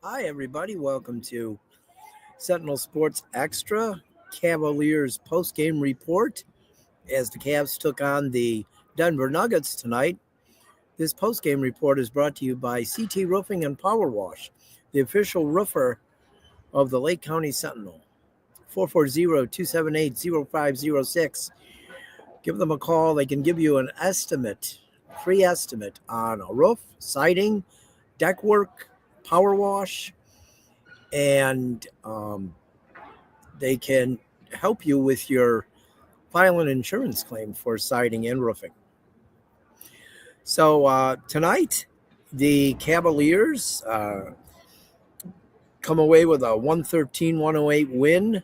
Hi, everybody. Welcome to Sentinel Sports Extra Cavaliers post-game report as the Cavs took on the Denver Nuggets tonight. This post-game report is brought to you by CT Roofing and Power Wash, the official roofer of the Lake County Sentinel. 440-278-0506. Give them a call. They can give you an estimate, free estimate on a roof, siding, deck work, power wash, and they can help you with your file an insurance claim for siding and roofing. So tonight, the Cavaliers come away with a 113-108 win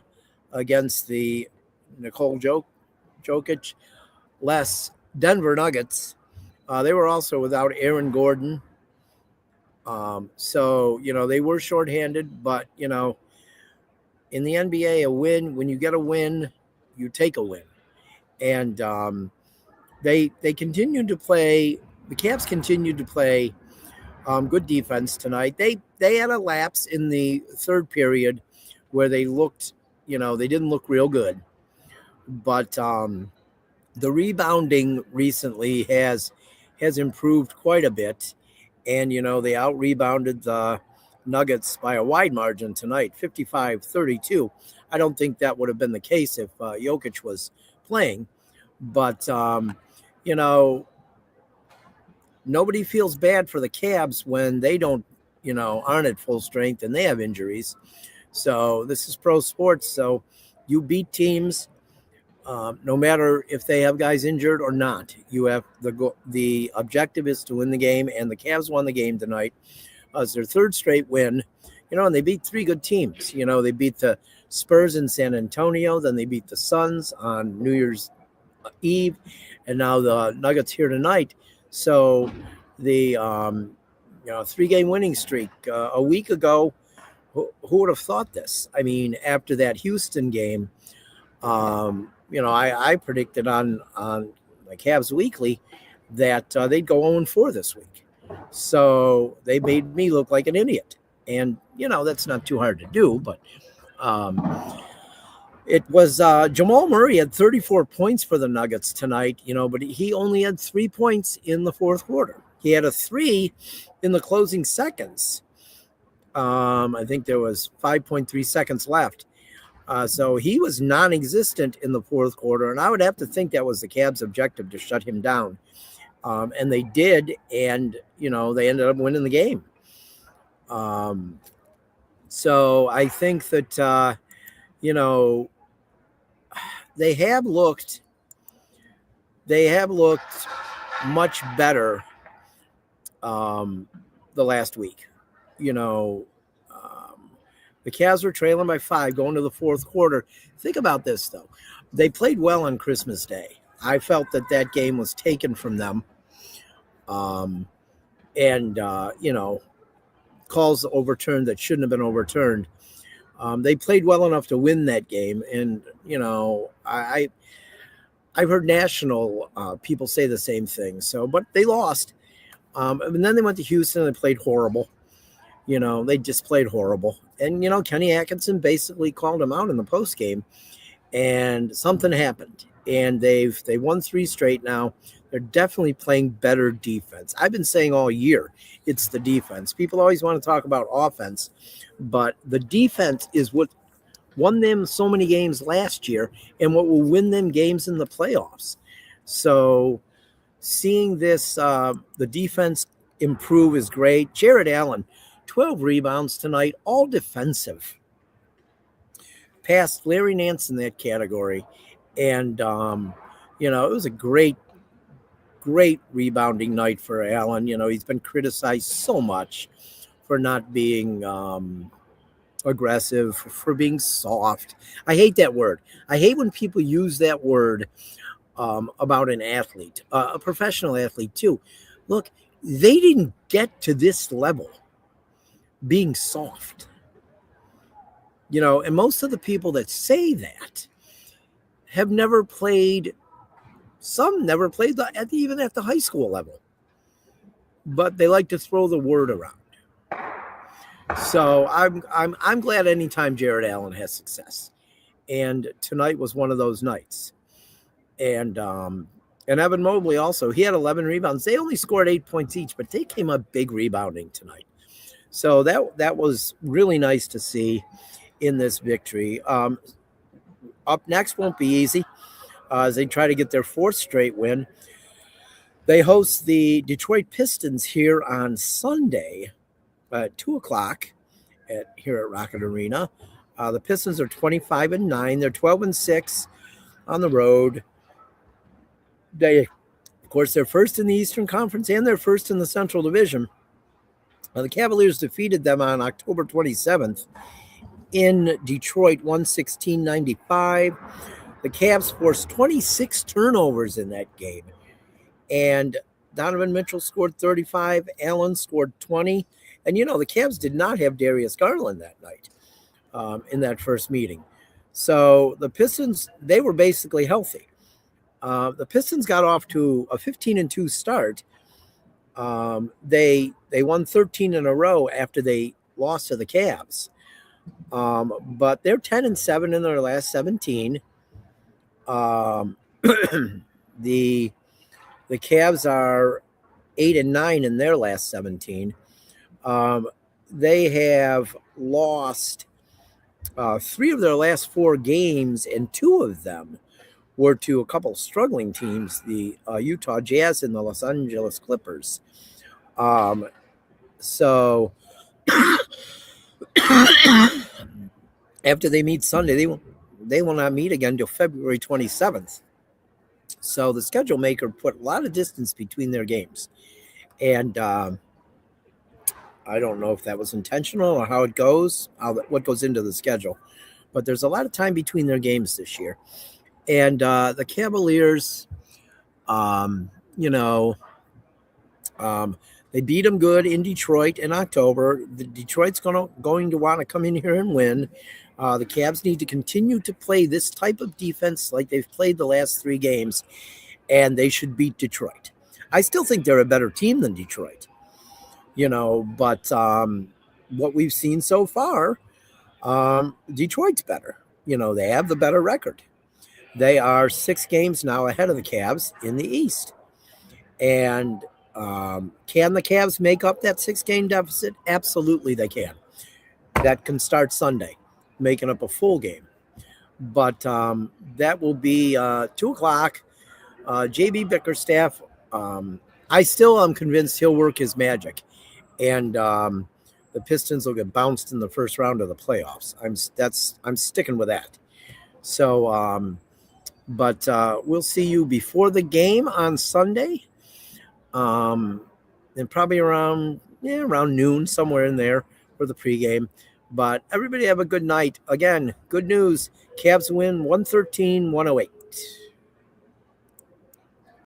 against the Nicole Jokic less Denver Nuggets. They were also without Aaron Gordon. So they were shorthanded, but, in the NBA, a win, when you get a win, you take a win. And they continued to play, the Cavs continued to play good defense tonight. They had a lapse in the third period where they looked, they didn't look real good. But the rebounding recently has improved quite a bit. And, they out-rebounded the Nuggets by a wide margin tonight, 55-32. I don't think that would have been the case if Jokic was playing. But, nobody feels bad for the Cavs when they don't, aren't at full strength and they have injuries. So this is pro sports. So you beat teams no matter if they have guys injured or not. You have the objective is to win the game, and the Cavs won the game tonight. It's their third straight win, and they beat three good teams. They beat the Spurs in San Antonio, then they beat the Suns on New Year's Eve, and now the Nuggets here tonight. So the 3-game winning streak a week ago, who would have thought this? I mean, after that Houston game, I predicted on my Cavs Weekly that they'd go 0-4 this week. So they made me look like an idiot. And, that's not too hard to do. But it was Jamal Murray had 34 points for the Nuggets tonight, but he only had 3 points in the fourth quarter. He had a 3 in the closing seconds. I think there was 5.3 seconds left. So he was non-existent in the fourth quarter, and I would have to think that was the Cavs' objective to shut him down. And they did, and, they ended up winning the game. So I think that, they have looked much better the last week. The Cavs were trailing by 5 going to the fourth quarter. Think about this, though. They played well on Christmas Day. I felt that game was taken from them. Calls overturned that shouldn't have been overturned. They played well enough to win that game. And, I've heard national people say the same thing. But they lost. And then they went to Houston and they played horrible. They just played horrible. And, Kenny Atkinson basically called him out in the postgame, and something happened. And they won 3 straight now. They're definitely playing better defense. I've been saying all year it's the defense. People always want to talk about offense, but the defense is what won them so many games last year and what will win them games in the playoffs. So seeing this, the defense improve is great. Jared Allen, 12 rebounds tonight, all defensive. Passed Larry Nance in that category. And, it was a great rebounding night for Allen. He's been criticized so much for not being aggressive, for being soft. I hate that word. I hate when people use that word about an athlete, a professional athlete too. Look, they didn't get to this level being soft. And most of the people that say that have never played. Some never played even at the high school level, but they like to throw the word around. So I'm glad anytime Jared Allen has success, and tonight was one of those nights. And Evan Mobley also, he had 11 rebounds. They only scored 8 points each, but they came up big rebounding tonight. So that was really nice to see in this victory. Up next won't be easy as they try to get their fourth straight win. They host the Detroit Pistons here on Sunday at 2 o'clock here at Rocket Arena. The Pistons are 25-9. They're 12-6 on the road. Of course, they're first in the Eastern Conference and they're first in the Central Division. The Cavaliers defeated them on October 27th in Detroit, 116-95. The Cavs forced 26 turnovers in that game. And Donovan Mitchell scored 35. Allen scored 20. And, the Cavs did not have Darius Garland that night in that first meeting. So the Pistons, they were basically healthy. The Pistons got off to a 15-2 start. They won 13 in a row after they lost to the Cavs. But they're 10-7 in their last 17. The Cavs are 8-9 in their last 17. They have lost 3 of their last 4 games, and 2 of them were to a couple struggling teams, the Utah Jazz and the Los Angeles Clippers. So after they meet Sunday, they will not meet again until February 27th. So the schedule maker put a lot of distance between their games. And I don't know if that was intentional or how it goes, what goes into the schedule. But there's a lot of time between their games this year. And the Cavaliers, they beat them good in Detroit in October. Detroit's going to want to come in here and win. The Cavs need to continue to play this type of defense like they've played the last 3 games, and they should beat Detroit. I still think they're a better team than Detroit, but what we've seen so far, Detroit's better. They have the better record. They are 6 games now ahead of the Cavs in the East. And can the Cavs make up that 6-game deficit? Absolutely they can. That can start Sunday, making up a full game. But that will be 2 o'clock. J.B. Bickerstaff, I still am convinced he'll work his magic. And the Pistons will get bounced in the first round of the playoffs. I'm sticking with that. So, but we'll see you before the game on Sunday. And probably around noon, somewhere in there for the pregame. But everybody have a good night. Again, good news. Cavs win 113-108.